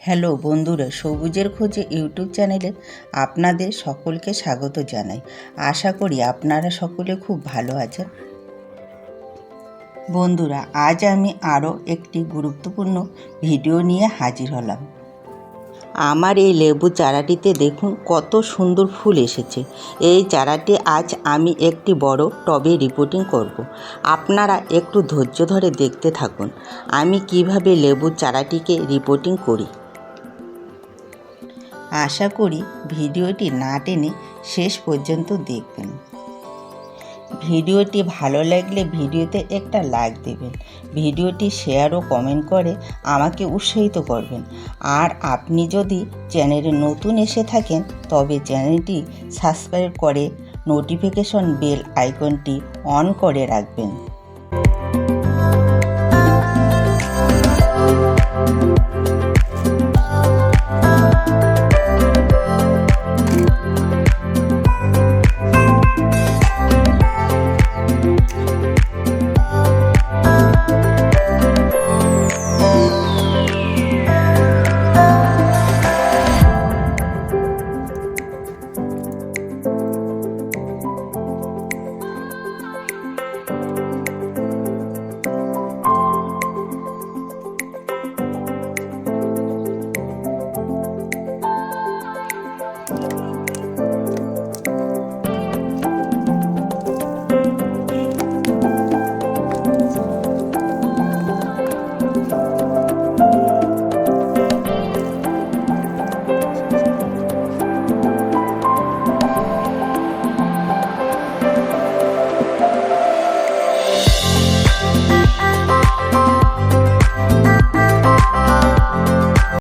Hello বন্ধুরা, সবুজের খোঁজে ইউটিউব চ্যানেলে আপনাদের সকলকে স্বাগত জানাই। আশা করি আপনারা সকলে খুব ভালো আছেন। বন্ধুরা, আজ আমি আরও একটি গুরুত্বপূর্ণ ভিডিও নিয়ে হাজির হলাম। আমার এই লেবু চারাটিতে দেখুন কত সুন্দর ফুল এসেছে। এই চারাটি আজ আমি একটি বড় টবে রিপোর্টিং করব। আপনারা একটু ধৈর্য ধরে দেখতে থাকুন আমি কিভাবে লেবু চারাটিকে রিপোর্টিং করি। আশা করি ভিডিওটি না টেনে শেষ পর্যন্ত দেখবেন। ভিডিওটি ভালো লাগলে ভিডিওতে একটা লাইক দেবেন, ভিডিওটি শেয়ার ও কমেন্ট করে আমাকে উৎসাহিত করবেন। আর আপনি যদি চ্যানেলে নতুন এসে থাকেন তবে চ্যানেলটি সাবস্ক্রাইব করে নোটিফিকেশন বেল আইকনটি অন করে রাখবেন।